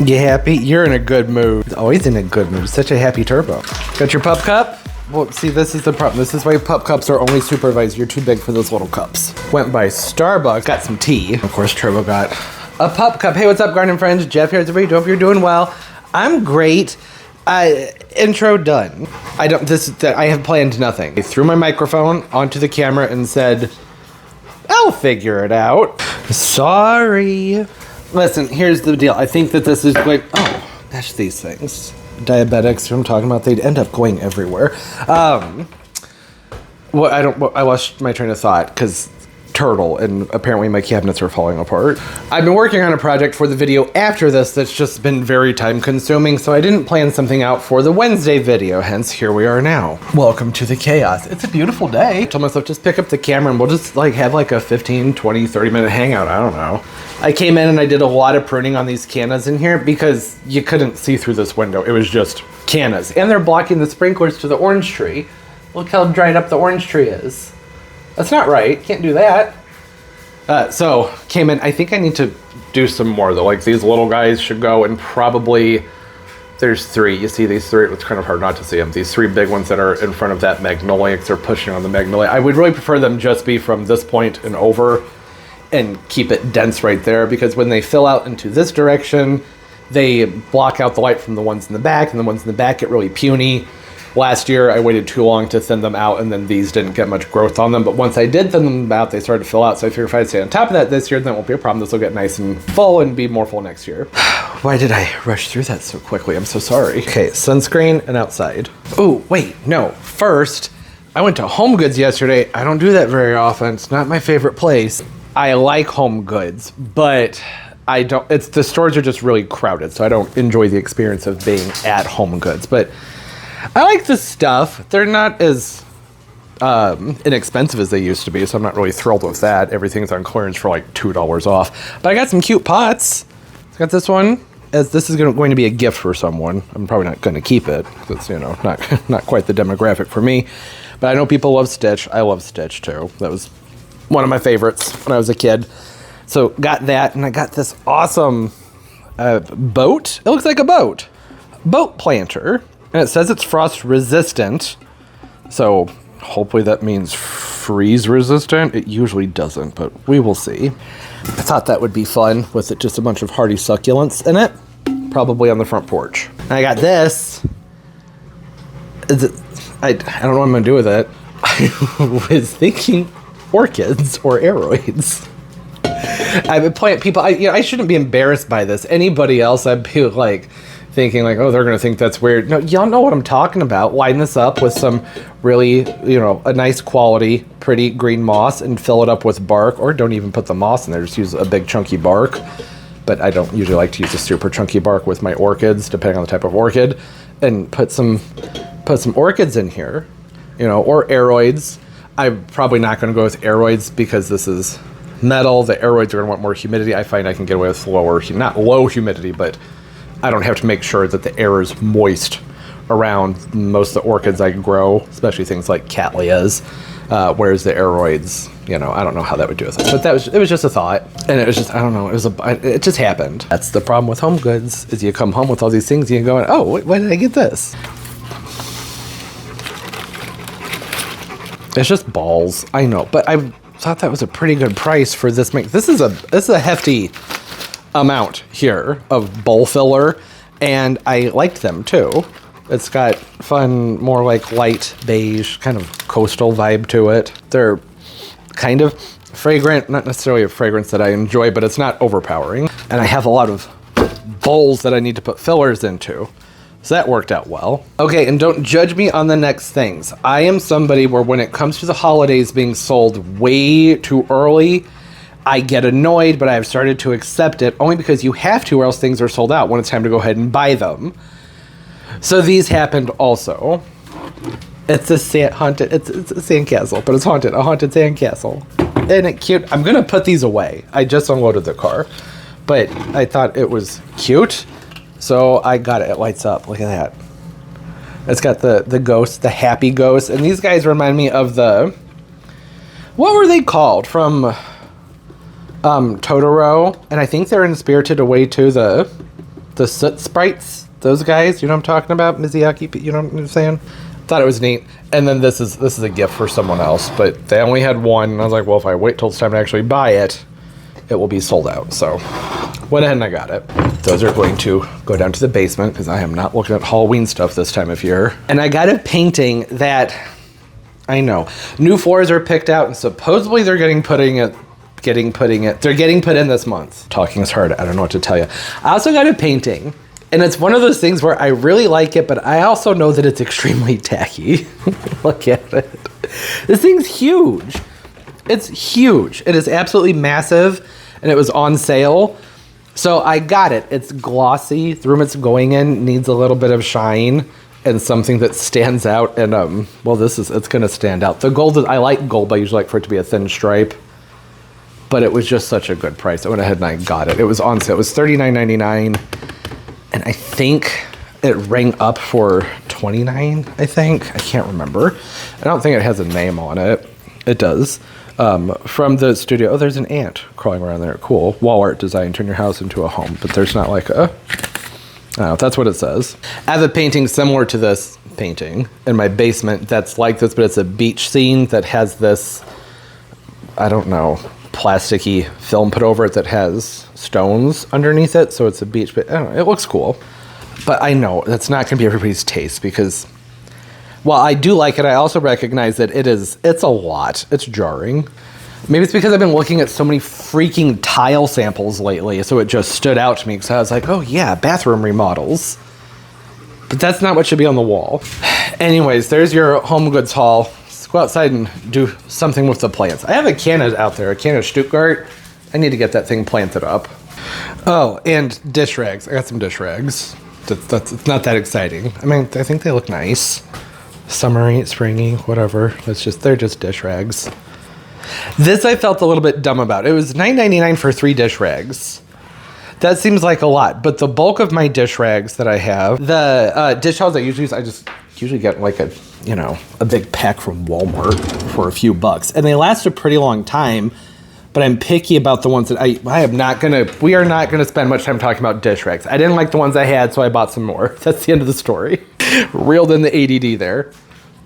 You happy? You're in a good mood. Always in a good mood. Such a happy turbo. Got your pup cup? Well, see, this is the problem. This is why pup cups are only supervised. You're too big for those little cups. Went by Starbucks, got some tea. Of course, Turbo got a pup cup. Hey, what's up, garden friends? Jeff here. Hope you're doing well. I'm great. Intro done. I have planned nothing. I threw my microphone onto the camera and said, I'll figure it out. Sorry. Listen, here's the deal. I think that this is going, oh, gosh, these things. Diabetics, who I'm talking about, they'd end up going everywhere. I lost my train of thought because turtle, and apparently my cabinets are falling apart. I've been working on a project for the video after this that's just been very time consuming, so I didn't plan something out for the Wednesday video, hence here we are now. Welcome to the chaos. It's a beautiful day. I told myself just pick up the camera and we'll just have like a 15, 20, 30 minute hangout. I don't know. I came in and I did a lot of pruning on these cannas in here because you couldn't see through this window. It was just cannas. And they're blocking the sprinklers to the orange tree. Look how dried up the orange tree is. That's not right. Can't do that. So came in. I think I need to do some more though. Like these little guys should go, and probably there's three. You see these three? It's kind of hard not to see them. These three big ones that are in front of that magnolia, because they're pushing on the magnolia. I would really prefer them just be from this point and over and keep it dense right there, because when they fill out into this direction, they block out the light from the ones in the back, and the ones in the back get really puny. Last year, I waited too long to thin them out, and then these didn't get much growth on them. But once I did thin them out, they started to fill out. So I figured if I stay on top of that this year, then it won't be a problem. This will get nice and full and be more full next year. Why did I rush through that so quickly? I'm so sorry. Okay, sunscreen and outside. Oh, wait, no. First, I went to HomeGoods yesterday. I don't do that very often. It's not my favorite place. I like HomeGoods, but I don't. The stores are just really crowded, so I don't enjoy the experience of being at HomeGoods. But I like the stuff. They're not as inexpensive as they used to be, so I'm not really thrilled with that. Everything's on clearance for like $2 off. But I got some cute pots. I got this one, as this is going to be a gift for someone. I'm probably not going to keep it, because it's, not quite the demographic for me. But I know people love Stitch. I love Stitch too. That was one of my favorites when I was a kid. So got that, and I got this awesome boat. It looks like a boat. Boat planter. And it says it's frost resistant, so hopefully that means freeze resistant. It usually doesn't, but we will see. I thought that would be fun with it, just a bunch of hardy succulents in it, probably on the front porch. And I got this. I don't know what I'm gonna do with it. I was thinking orchids or aroids. I've been playing people. I shouldn't be embarrassed by this. Anybody else, I'd be like thinking like, oh, they're gonna think that's weird. No, y'all know what I'm talking about. Line this up with some really, a nice quality, pretty green moss, and fill it up with bark, or don't even put the moss in there. Just use a big chunky bark. But I don't usually like to use a super chunky bark with my orchids, depending on the type of orchid, and put some orchids in here, or aroids. I'm probably not gonna go with aroids because this is metal. The aroids are gonna want more humidity. I find I can get away with not low humidity, but I don't have to make sure that the air is moist around most of the orchids I grow, especially things like cattleyas, whereas the aroids, I don't know how that would do with it. But it was just a thought, and it was just, I don't know, it just happened. That's the problem with HomeGoods, is you come home with all these things and you go, oh, why did I get this? It's just balls, I know, but I thought that was a pretty good price for this. This is a hefty amount here of bowl filler, and I liked them too. It's got fun, more like light beige, kind of coastal vibe to it. They're kind of fragrant, not necessarily a fragrance that I enjoy, but it's not overpowering. And I have a lot of bowls that I need to put fillers into, so that worked out well. Okay, and don't judge me on the next things. I am somebody where when it comes to the holidays being sold way too early, I get annoyed, but I've started to accept it, only because you have to, or else things are sold out when it's time to go ahead and buy them. So these happened also. It's a haunted, it's a sandcastle, but it's haunted, a haunted sandcastle. Isn't it cute? I'm gonna put these away. I just unloaded the car, but I thought it was cute, so I got it. It lights up. Look at that. It's got the ghost, the happy ghost, and these guys remind me of what were they called from Totoro? And I think they're in Spirited Away too. the soot sprites, those guys, you know what I'm talking about? Mizuyaki, you know what I'm saying? Thought it was neat. And then this is a gift for someone else, but they only had one, and I was like, well, if I wait till it's time to actually buy it, it will be sold out. So went ahead and I got it. Those are going to go down to the basement because I am not looking at Halloween stuff this time of year. And I got a painting that, I know, new floors are picked out and supposedly they're getting put in this month. Talking is hard, I don't know what to tell you. I also got a painting, and it's one of those things where I really like it, but I also know that it's extremely tacky. Look at it. This thing's huge. It's huge. It is absolutely massive, and it was on sale. So I got it. It's glossy. The room it's going in needs a little bit of shine and something that stands out. And well, it's gonna stand out. The gold I like gold, but I usually like for it to be a thin stripe. But it was just such a good price. I went ahead and I got it. It was on sale. It was $39.99. And I think it rang up for $29, I think. I can't remember. I don't think it has a name on it. It does. From the studio. Oh, there's an ant crawling around there. Cool. Wall art design. Turn your house into a home. But there's not like a... I don't know. That's what it says. I have a painting similar to this painting in my basement that's like this, but it's a beach scene that has this, I don't know, plasticky film put over it that has stones underneath it, so it's a beach, but I don't know, it looks cool. But I know that's not gonna be everybody's taste because while I do like it, I also recognize that it's a lot. It's jarring. Maybe it's because I've been looking at so many freaking tile samples lately, so it just stood out to me because I was like, oh yeah, bathroom remodels. But that's not what should be on the wall. Anyways, there's your HomeGoods haul. Let's go outside and do something with the plants. I have a Canna out there, a Canna Stuttgart. I need to get that thing planted up. Oh, and dish rags. I got some dish rags. It's not that exciting. I mean, I think they look nice. Summery, springy, whatever. They're just dish rags. This I felt a little bit dumb about. It was $9.99 for 3 dish rags. That seems like a lot, but the bulk of my dish rags that I have, the dish towels I usually use, I just usually get like a big pack from Walmart for a few bucks. And they last a pretty long time, but I'm picky about the ones that we are not gonna spend much time talking about dish rags. I didn't like the ones I had, so I bought some more. That's the end of the story. Reeled in the ADD there.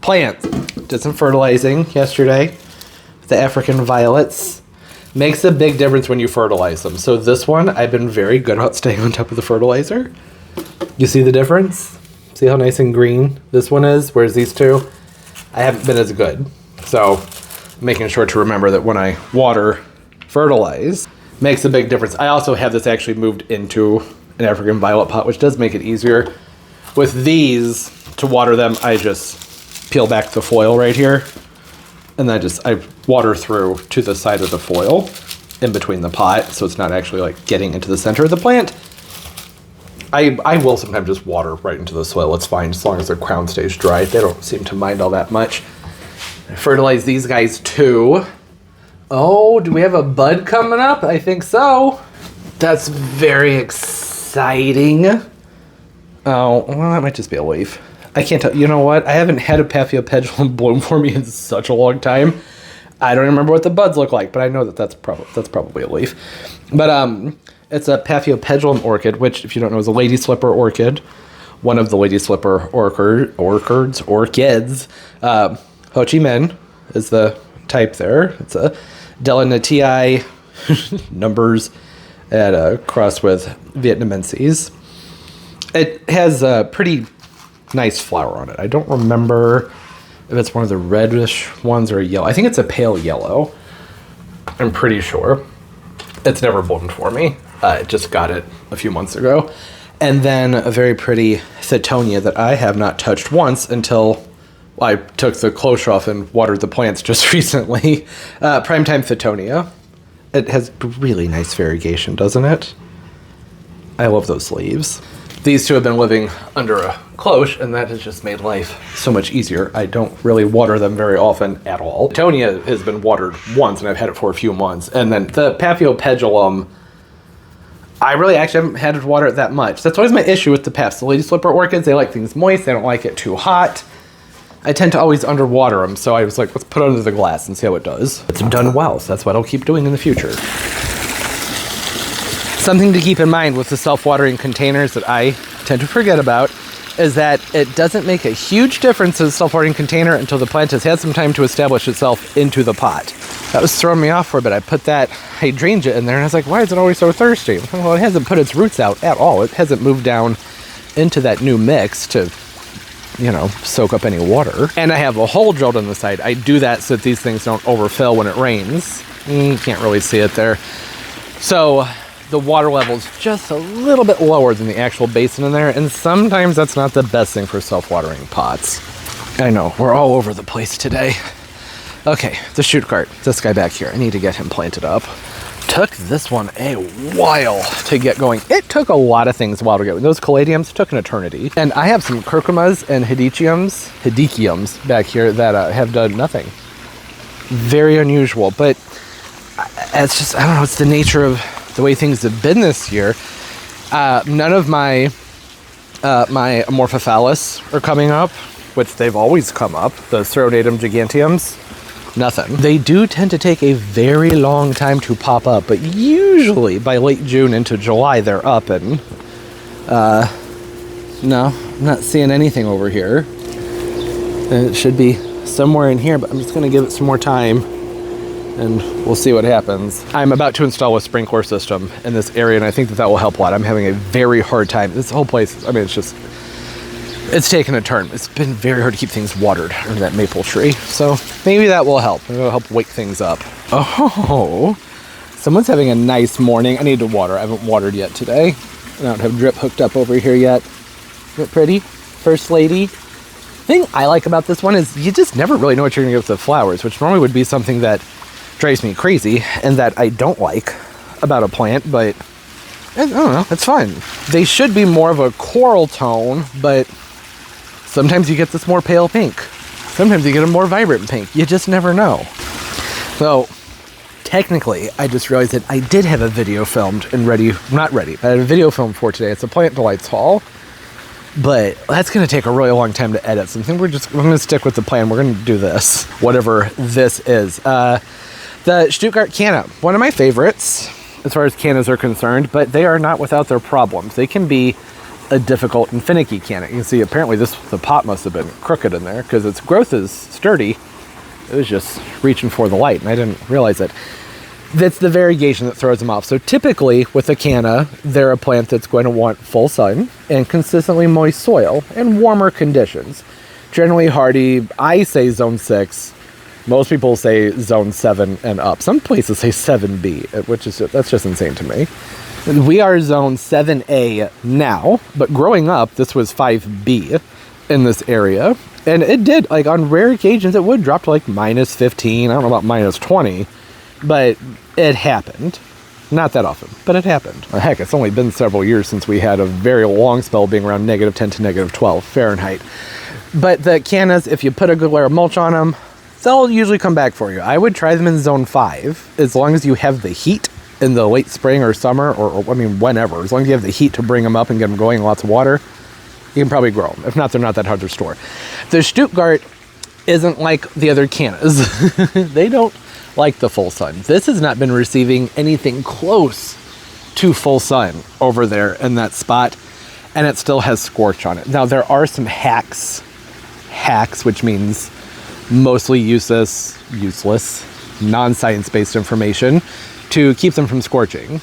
Plants. Did some fertilizing yesterday. The African violets. Makes a big difference when you fertilize them. So this one, I've been very good about staying on top of the fertilizer. You see the difference? See how nice and green this one is? Whereas these two, I haven't been as good. So making sure to remember that when I fertilize, makes a big difference. I also have this actually moved into an African violet pot, which does make it easier. With these, to water them, I just peel back the foil right here. And then I water through to the side of the foil in between the pot, so it's not actually like getting into the center of the plant. I will sometimes just water right into the soil. It's fine as long as their crown stays dry. They don't seem to mind all that much. I fertilize these guys too. Oh, do we have a bud coming up? I think so. That's very exciting. Oh, well, that might just be a leaf. I can't tell. You know what? I haven't had a Paphiopedilum bloom for me in such a long time. I don't remember what the buds look like, but I know that that's probably a leaf. But it's a Paphiopedilum orchid, which, if you don't know, is a lady slipper orchid. One of the lady slipper orchids. Ho Chi Minh is the type there. It's a Delanatii numbers at a cross with Vietnamensis. It has a pretty nice flower on it. I don't remember if it's one of the reddish ones or a yellow. I think it's a pale yellow. I'm pretty sure. It's never bloomed for me. I just got it a few months ago. And then a very pretty Petunia that I have not touched once until I took the cloche off and watered the plants just recently. Primetime Petunia. It has really nice variegation, doesn't it? I love those leaves. These two have been living under a cloche, and that has just made life so much easier. I don't really water them very often at all. Petunia has been watered once, and I've had it for a few months. And then the Paphiopedilum, I really actually haven't had to water it that much. That's always my issue with the Paps. The lady slipper orchids, they like things moist. They don't like it too hot. I tend to always underwater them, so I was like, let's put it under the glass and see how it does. It's done well, so that's what I'll keep doing in the future. Something to keep in mind with the self-watering containers that I tend to forget about is that it doesn't make a huge difference in the self-watering container until the plant has had some time to establish itself into the pot. That was throwing me off for a bit. I put that hydrangea in there and I was like, why is it always so thirsty? Well, it hasn't put its roots out at all. It hasn't moved down into that new mix to, you know, soak up any water. And I have a hole drilled in the side. I do that so that these things don't overfill when it rains. You can't really see it there. So the water level's just a little bit lower than the actual basin in there, and sometimes that's not the best thing for self-watering pots. I know, we're all over the place today. Okay, the shoot cart, this guy back here, I need to get him planted up. Took this one a while to get going. It took a lot of things a while to get going. Those caladiums took an eternity. And I have some curcumas and hedychiums back here that have done nothing. Very unusual, but it's just, I don't know, it's the nature of the way things have been this year. None of my Amorphophallus are coming up, which they've always come up. The Cerodatum giganteums, nothing. They do tend to take a very long time to pop up, but usually by late June into July they're up. And no, I'm not seeing anything over here. And it should be somewhere in here, but I'm just gonna give it some more time and we'll see what happens. I'm about to install a sprinkler system in this area, and I think that that will help a lot. I'm having a very hard time. This whole place, I mean, it's taken a turn. It's been very hard to keep things watered under that maple tree. So maybe that will help. It'll help wake things up. Oh, someone's having a nice morning. I need to water. I haven't watered yet today. I don't have drip hooked up over here yet. Isn't it pretty? First lady. The thing I like about this one is you just never really know what you're gonna get with the flowers, which normally would be something that drives me crazy and that I don't like about a plant, but I don't know, it's fun. They should be more of a coral tone, but sometimes you get this more pale pink. Sometimes you get a more vibrant pink. You just never know. So technically, I just realized that I did have a video filmed and not ready, but I had a video filmed for today. It's a Plant Delights haul, but that's gonna take a really long time to edit. So I think we're gonna stick with the plan. We're gonna do this, whatever this is. The Stuttgart Canna, one of my favorites as far as cannas are concerned, but they are not without their problems. They can be a difficult and finicky canna. You can see apparently the pot must have been crooked in there because its growth is sturdy. It was just reaching for the light and I didn't realize it. That's the variegation that throws them off. So typically with a canna, they're a plant that's going to want full sun and consistently moist soil and warmer conditions. Generally hardy, I say zone 6. Most people say zone 7 and up. Some places say 7B, which is that's just insane to me. We are zone 7A now, but growing up, this was 5B in this area. And it did, like on rare occasions, it would drop to like minus 15. I don't know about minus 20, but it happened. Not that often, but it happened. Well, heck, it's only been several years since we had a very long spell being around negative 10 to negative 12 Fahrenheit. But the cannas, if you put a good layer of mulch on them, they'll usually come back for you. I would try them in zone 5, as long as you have the heat in the late spring or summer, or I mean, whenever. As long as you have the heat to bring them up and get them going, lots of water, you can probably grow them. If not, they're not that hard to store. The Stuttgart isn't like the other cannas. They don't like the full sun. This has not been receiving anything close to full sun over there in that spot, and it still has scorch on it. Now, there are some hacks, which means mostly useless, non-science-based information to keep them from scorching.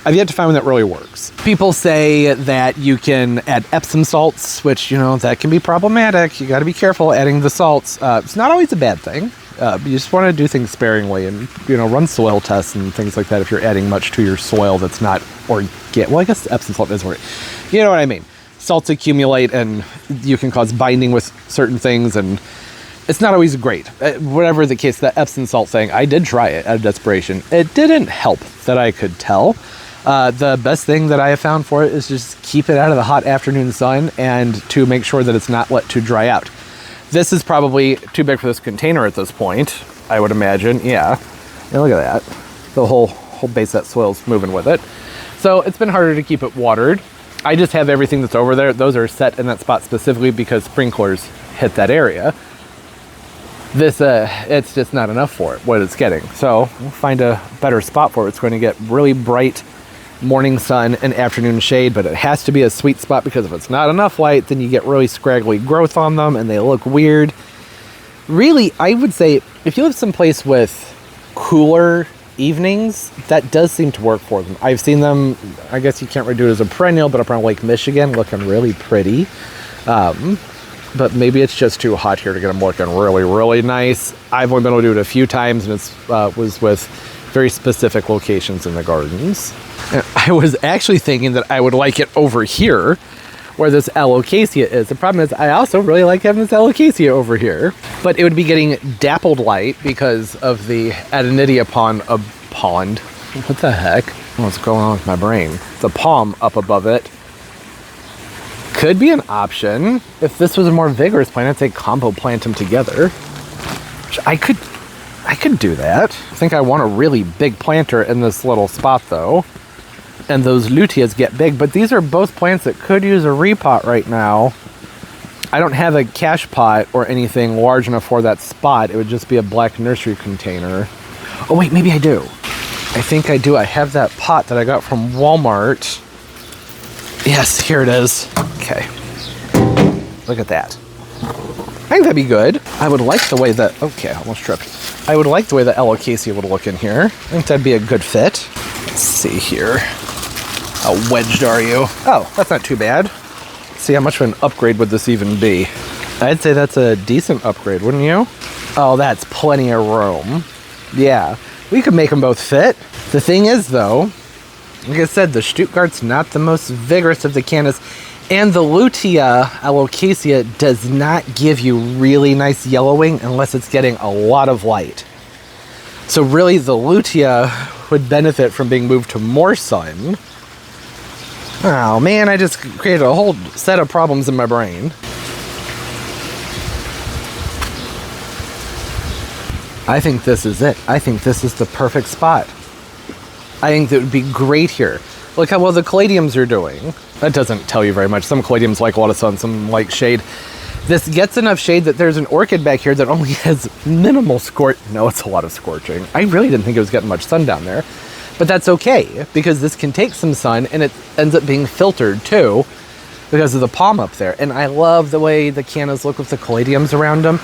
I've yet to find one that really works. People say that you can add Epsom salts, which, you know, that can be problematic. You gotta be careful adding the salts. It's not always a bad thing. You just wanna do things sparingly and, you know, run soil tests and things like that if you're adding much to your soil that's not organic. Well, I guess Epsom salt is organic. You know what I mean? Salts accumulate and you can cause binding with certain things, and it's not always great. Whatever the case, that Epsom salt thing, I did try it out of desperation. It didn't help that I could tell. The best thing that I have found for it is just keep it out of the hot afternoon sun and to make sure that it's not let to dry out. This is probably too big for this container at this point, I would imagine. Yeah, look at that. The whole base of that soil's moving with it. So it's been harder to keep it watered. I just have everything that's over there. Those are set in that spot specifically because sprinklers hit that area. This, it's just not enough for it, what it's getting. So we'll find a better spot for it. It's going to get really bright morning sun and afternoon shade, but it has to be a sweet spot, because if it's not enough light, then you get really scraggly growth on them and they look weird. Really, I would say if you live someplace with cooler evenings, that does seem to work for them. I've seen them, I guess you can't really do it as a perennial, but up around Lake Michigan, looking really pretty. But maybe it's just too hot here to get them looking really, really nice. I've only been able to do it a few times, and it was with very specific locations in the gardens. And I was actually thinking that I would like it over here where this Alocasia is. The problem is I also really like having this Alocasia over here, but it would be getting dappled light because of the Adenidia pond. What the heck? What's going on with my brain? The palm up above it could be an option. If this was a more vigorous plant, I'd say combo plant them together. Which I could do that. I think I want a really big planter in this little spot though. And those luteas get big, but these are both plants that could use a repot right now. I don't have a cache pot or anything large enough for that spot. It would just be a black nursery container. Oh wait, maybe I do. I think I do. I have that pot that I got from Walmart. Yes, here it is. Okay. Look at that. I think that'd be good. I would like the way that, okay, I almost tripped. I would like the way the Alocasia would look in here. I think that'd be a good fit. Let's see here. How wedged are you? Oh, that's not too bad. Let's see, how much of an upgrade would this even be? I'd say that's a decent upgrade, wouldn't you? Oh, that's plenty of room. Yeah, we could make them both fit. The thing is though, like I said, the Stuttgart's not the most vigorous of the cannas, and the lutea Alocasia does not give you really nice yellowing unless it's getting a lot of light. So really the lutea would benefit from being moved to more sun. Oh man, I just created a whole set of problems in my brain. I think this is it. I think this is the perfect spot. I think that would be great here. Look how well the caladiums are doing. That doesn't tell you very much. Some caladiums like a lot of sun, some like shade. This gets enough shade that there's an orchid back here that only has minimal scorch. No, it's a lot of scorching. I really didn't think it was getting much sun down there. But that's okay, because this can take some sun and it ends up being filtered too because of the palm up there. And I love the way the cannas look with the caladiums around them.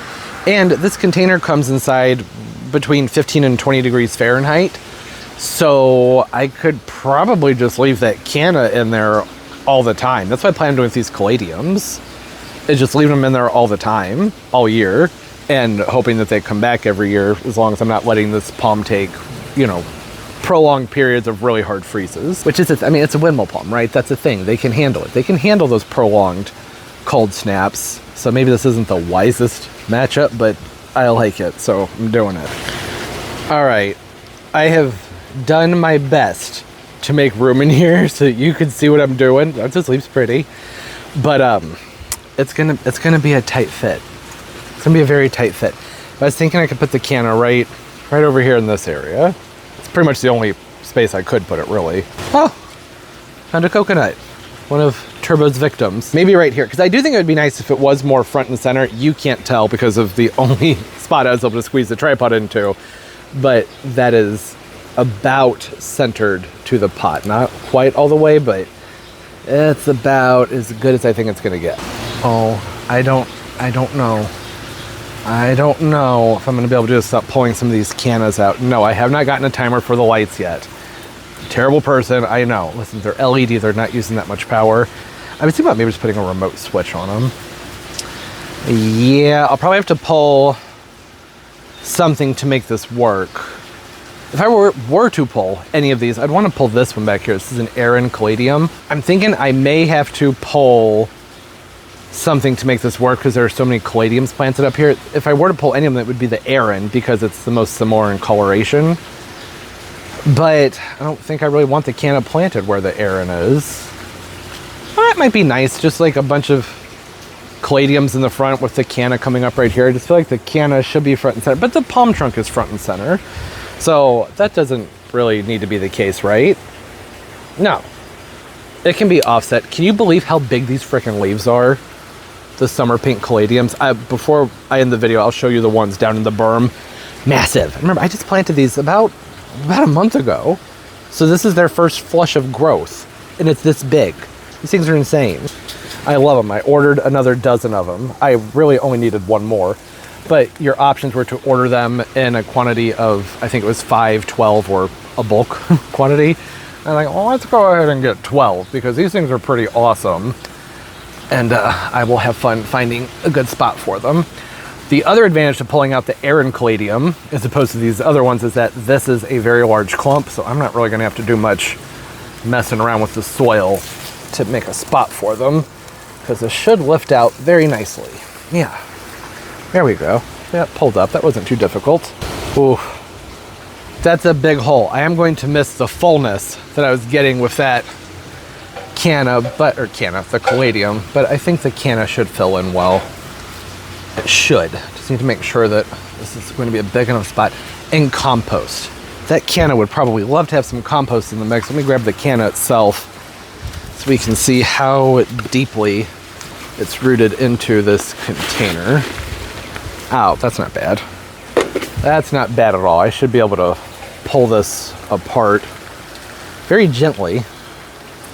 And this container comes inside between 15 and 20 degrees Fahrenheit. So I could probably just leave that canna in there all the time. That's what I plan on doing with these caladiums, is just leaving them in there all the time, all year, and hoping that they come back every year, as long as I'm not letting this palm take, you know, prolonged periods of really hard freezes. Which is, I mean, it's a windmill palm, right? That's the thing. They can handle it. They can handle those prolonged cold snaps. So maybe this isn't the wisest matchup, but I like it, so I'm doing it. All right, I have done my best to make room in here so you can see what I'm doing. That just leaves pretty, but it's gonna be a tight fit. It's gonna be a very tight fit. I was thinking I could put the canna right over here in this area. It's pretty much the only space I could put it, really. Oh, found a coconut. One of Turbo's victims. Maybe right here, because I do think it would be nice if it was more front and center. You can't tell because of the only spot I was able to squeeze the tripod into, but that is about centered to the pot. Not quite all the way, but it's about as good as I think it's gonna get. Oh, I don't know. I don't know if I'm gonna be able to do this without pulling some of these cannas out. No, I have not gotten a timer for the lights yet. Terrible person, I know. Listen, they're LED, they're not using that much power. I was thinking about maybe just putting a remote switch on them. Yeah, I'll probably have to pull something to make this work. If I were to pull any of these, I'd want to pull this one back here. This is an Canna Caladium. I'm thinking I may have to pull something to make this work because there are so many caladiums planted up here. If I were to pull any of them, it would be the Canna because it's the most similar in coloration. But I don't think I really want the canna planted where the Canna is. Well, that might be nice, just like a bunch of caladiums in the front with the canna coming up right here. I just feel like the canna should be front and center, but the palm trunk is front and center. So that doesn't really need to be the case, right? No. It can be offset. Can you believe how big these freaking leaves are? The summer pink caladiums. Before I end the video, I'll show you the ones down in the berm. Massive. Remember, I just planted these about a month ago. So this is their first flush of growth, and it's this big. These things are insane. I love them. I ordered another dozen of them. I really only needed one more, but your options were to order them in a quantity of, I think it was 5, 12, or a bulk quantity. And I'm like, well, let's go ahead and get 12 because these things are pretty awesome. And I will have fun finding a good spot for them. The other advantage to pulling out the Canna and Caladium, as opposed to these other ones, is that this is a very large clump, so I'm not really gonna have to do much messing around with the soil to make a spot for them, because this should lift out very nicely. Yeah, there we go. That pulled up, that wasn't too difficult. Ooh, that's a big hole. I am going to miss the fullness that I was getting with that the Caladium, but I think the Canna should fill in well. It should. Just need to make sure that this is going to be a big enough spot. And compost. That Canna would probably love to have some compost in the mix. Let me grab the Canna itself so we can see how deeply it's rooted into this container. Ow, that's not bad. That's not bad at all. I should be able to pull this apart very gently.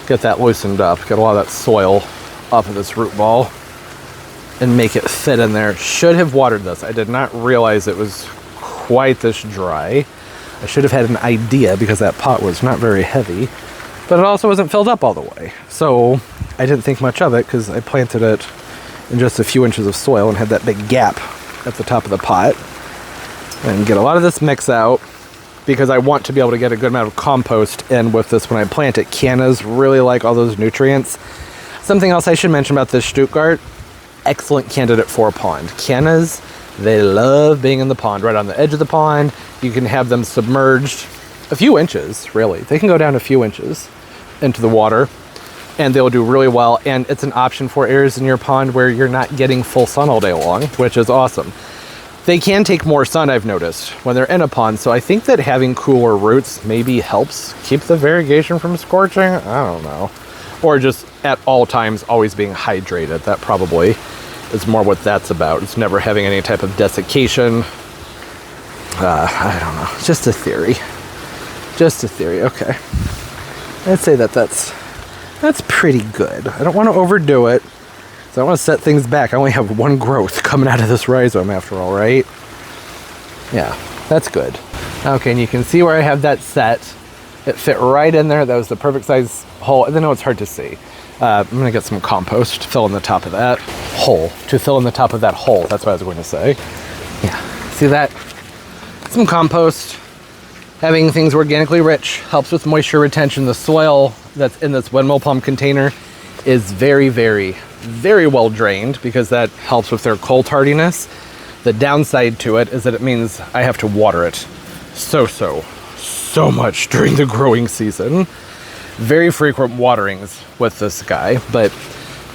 Get that loosened up. Get a lot of that soil off of this root ball and make it fit in there. Should have watered this. I did not realize it was quite this dry. I should have had an idea because that pot was not very heavy, but it also wasn't filled up all the way. So I didn't think much of it because I planted it in just a few inches of soil and had that big gap at the top of the pot. And get a lot of this mix out because I want to be able to get a good amount of compost in with this when I plant it. Cannas really like all those nutrients. Something else I should mention about this Stuttgart, excellent candidate for a pond. Cannas, they love being in the pond, right on the edge of the pond. You can have them submerged a few inches, really. They can go down a few inches into the water and they'll do really well. And it's an option for areas in your pond where you're not getting full sun all day long, which is awesome. They can take more sun, I've noticed, when they're in a pond. So I think that having cooler roots maybe helps keep the variegation from scorching. I don't know. Or just at all times always being hydrated. That probably is more what that's about. It's never having any type of desiccation. I don't know. It's just a theory. Just a theory. Okay. I'd say that's pretty good. I don't want to overdo it. So I want to set things back. I only have one growth coming out of this rhizome after all, right? Yeah, that's good. Okay, and you can see where I have that set. It fit right in there. That was the perfect size hole. And then it's hard to see. I'm gonna get some compost to fill in the top of that hole. To fill in the top of that hole, that's what I was going to say. Yeah, see that? Some compost. Having things organically rich helps with moisture retention. The soil that's in this windmill pump container is very, very, very well drained because that helps with their cold hardiness. The downside to it is that it means I have to water it so much during the growing season. Very frequent waterings with this guy, but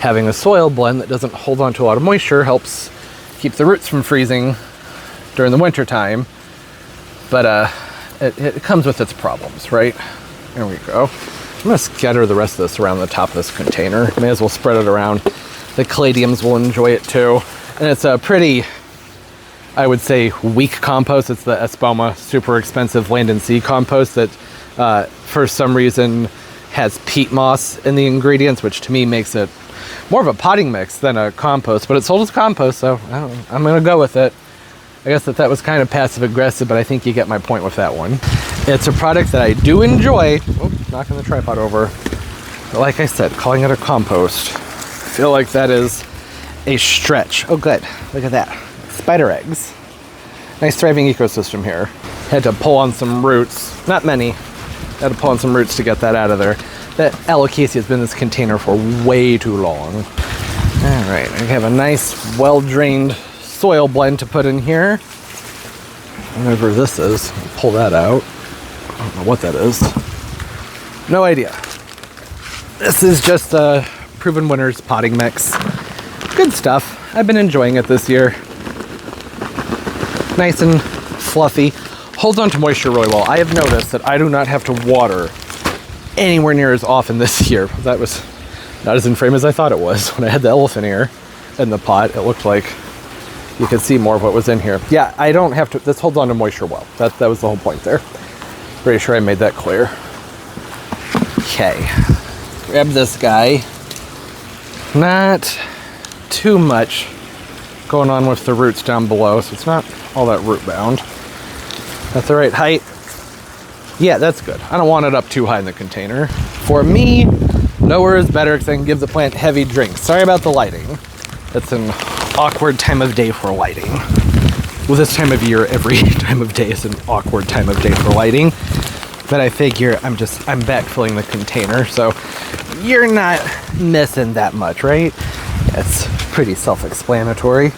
having a soil blend that doesn't hold on to a lot of moisture helps keep the roots from freezing during the winter time. But it comes with its problems, right? There we go. I'm gonna scatter the rest of this around the top of this container. May as well spread it around. The caladiums will enjoy it too. And it's a pretty, I would say, weak compost. It's the Espoma super expensive land and sea compost that for some reason has peat moss in the ingredients, which to me makes it more of a potting mix than a compost, but it's sold as compost, so I'm gonna go with it. I guess that was kind of passive aggressive, but I think you get my point with that one. It's a product that I do enjoy. Oh, knocking the tripod over. But like I said, calling it a compost, I feel like that is a stretch. Oh good, look at that. Spider eggs. Nice thriving ecosystem here. Had to pull on some roots, not many. Had to pull on some roots to get that out of there. That Alocasia has been in this container for way too long. All right, I have a nice, well-drained soil blend to put in here. Whatever this is, I'll pull that out. I don't know what that is. No idea. This is just a Proven Winners potting mix. Good stuff. I've been enjoying it this year. Nice and fluffy. Holds on to moisture really well. I have noticed that I do not have to water anywhere near as often this year. That was not as in frame as I thought it was. When I had the elephant ear in the pot, it looked like you could see more of what was in here. Yeah, I don't have to, this holds on to moisture well. That was the whole point there. Pretty sure I made that clear. Okay, grab this guy. Not too much going on with the roots down below, so it's not all that root bound. At the right height. Yeah, that's good. I don't want it up too high in the container. For me, lower is better because I can give the plant heavy drinks. Sorry about the lighting. It's an awkward time of day for lighting. Well, this time of year, every time of day is an awkward time of day for lighting. But I figure I'm backfilling the container, so you're not missing that much, right? It's pretty self-explanatory.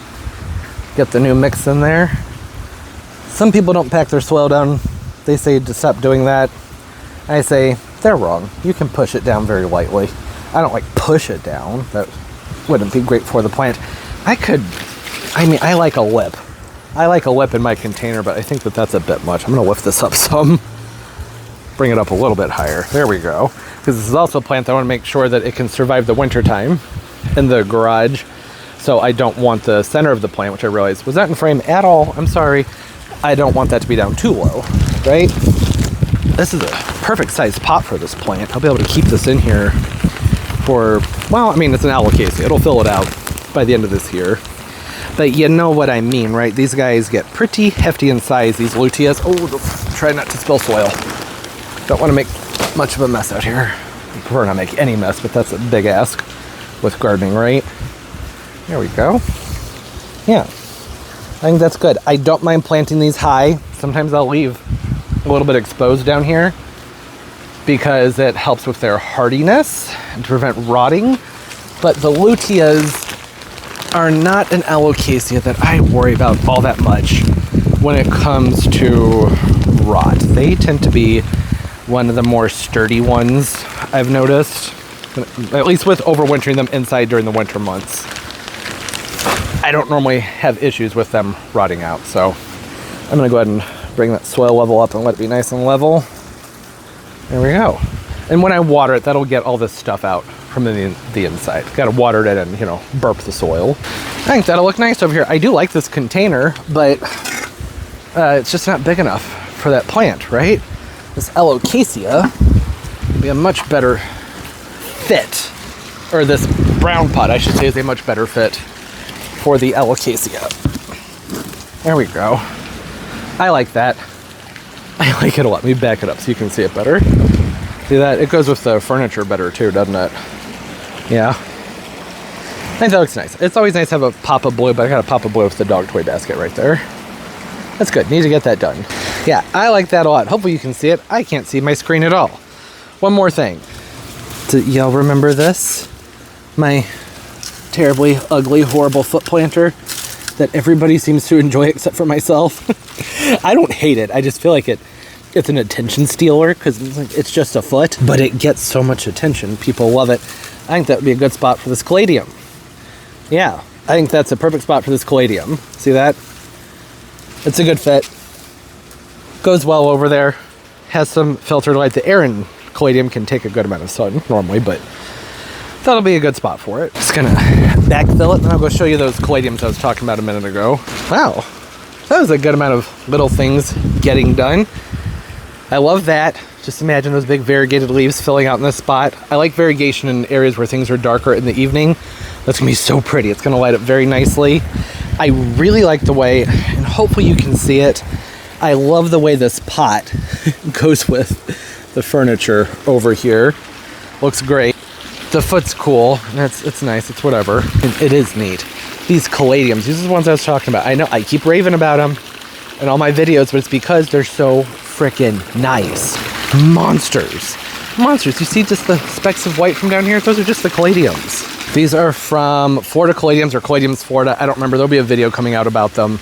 Get the new mix in there. Some people don't pack their soil down. They say to stop doing that. I say they're wrong. You can push it down very lightly. I don't like push it down. That wouldn't be great for the plant. I like a lip. I like a lip in my container, but I think that's a bit much. I'm gonna lift this up some. Bring it up a little bit higher. There we go. Because this is also a plant that I want to make sure that it can survive the winter time in the garage. So I don't want the center of the plant, which I realized was not in frame at all. I'm sorry. I don't want that to be down too low, right? This is a perfect size pot for this plant. I'll be able to keep this in here for, well, I mean, it's an Alocasia. It'll fill it out by the end of this year. But you know what I mean, right? These guys get pretty hefty in size, these luteas. Oh, try not to spill soil. Don't want to make much of a mess out here. I prefer not make any mess, but that's a big ask with gardening, right? There we go. Yeah, I think that's good. I don't mind planting these high. Sometimes I'll leave a little bit exposed down here because it helps with their hardiness and to prevent rotting. But the luteas are not an Alocasia that I worry about all that much when it comes to rot. They tend to be one of the more sturdy ones I've noticed, at least with overwintering them inside during the winter months. I don't normally have issues with them rotting out, so I'm gonna go ahead and bring that soil level up and let it be nice and level. There we go. And when I water it, that'll get all this stuff out from the inside. Gotta water it and, burp the soil. I think that'll look nice over here. I do like this container, but it's just not big enough for that plant, right? This Alocasia would be a much better fit, or this brown pot, I should say, is a much better fit for the Alocasia. There we go. I like that. I like it a lot. Let me back it up so you can see it better. See that? It goes with the furniture better too, doesn't it? Yeah. I think that looks nice. It's always nice to have a pop of blue, but I got a pop of blue with the dog toy basket right there. That's good. Need to get that done. Yeah, I like that a lot. Hopefully you can see it. I can't see my screen at all. One more thing. Do y'all remember this? My terribly ugly, horrible foot planter that everybody seems to enjoy except for myself. I don't hate it. I just feel like it's an attention stealer because it's just a foot, but it gets so much attention. People love it. I think that would be a good spot for this caladium. Yeah, I think that's a perfect spot for this caladium. See that? It's a good fit. Goes well over there. Has some filtered light. The air in caladium can take a good amount of sun normally, but that'll be a good spot for it. Just gonna backfill it, and I'll go show you those caladiums I was talking about a minute ago. Wow, that was a good amount of little things getting done. I love that. Just imagine those big variegated leaves filling out in this spot. I like variegation in areas where things are darker in the evening. That's gonna be so pretty. It's gonna light up very nicely. I really like the way, and hopefully you can see it, I love the way this pot goes with the furniture over here. Looks great. The foot's cool. It's nice. It's whatever. It is neat. These caladiums, these are the ones I was talking about. I know I keep raving about them in all my videos, but it's because they're so freaking nice. Monsters. Monsters. You see just the specks of white from down here? Those are just the caladiums. These are from Florida Caladiums or Caladiums Florida. I don't remember. There'll be a video coming out about them.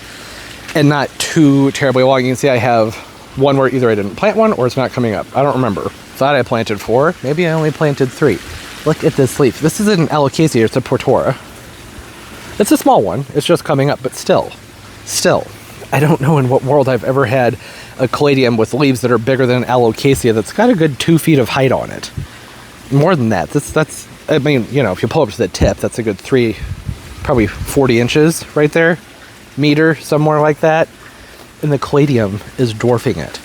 And not too terribly long. You can see I have one where either I didn't plant one or it's not coming up. I don't remember. Thought I planted 4. Maybe I only planted 3. Look at this leaf. This isn't an Alocasia. It's a Portora. It's a small one. It's just coming up, but still. I don't know in what world I've ever had a caladium with leaves that are bigger than an Alocasia that's got a good 2 feet of height on it. More than that. That's I mean, if you pull up to the tip, that's a good 3, probably 40 inches right there. Meter, somewhere like that. And the caladium is dwarfing it.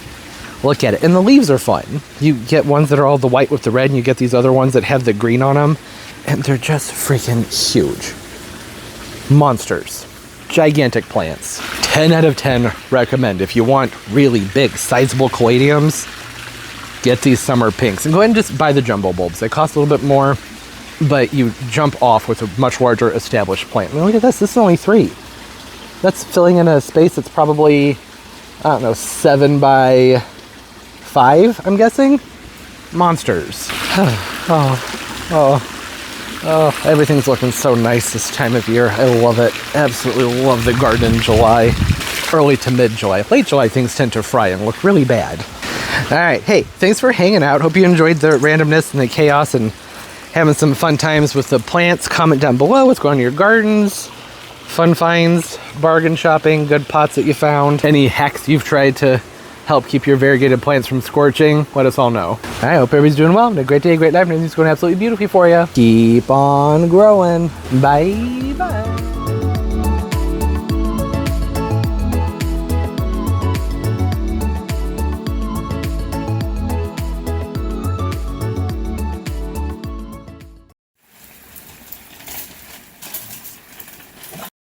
look at it. And the leaves are fun. You get ones that are all the white with the red, and you get these other ones that have the green on them. And they're just freaking huge. Monsters. Gigantic plants. 10 out of 10 recommend. If you want really big, sizable caladiums, get these summer pinks. And go ahead and just buy the jumbo bulbs. They cost a little bit more, but you jump off with a much larger established plant. I mean, look at this. This is only 3. That's filling in a space that's probably, I don't know, 7 by 5, I'm guessing. Monsters. Oh, everything's looking so nice this time of year. I love it. Absolutely love the garden in July. Early to mid-July. Late July, things tend to fry and look really bad. All right. Hey, thanks for hanging out. Hope you enjoyed the randomness and the chaos and having some fun times with the plants. Comment down below what's going on in your gardens. Fun finds, bargain shopping, good pots that you found. Any hacks you've tried to help keep your variegated plants from scorching, let us all know. I hope everybody's doing well. Have a great day, great life, and everything's going absolutely beautifully for you. Keep on growing. Bye-bye.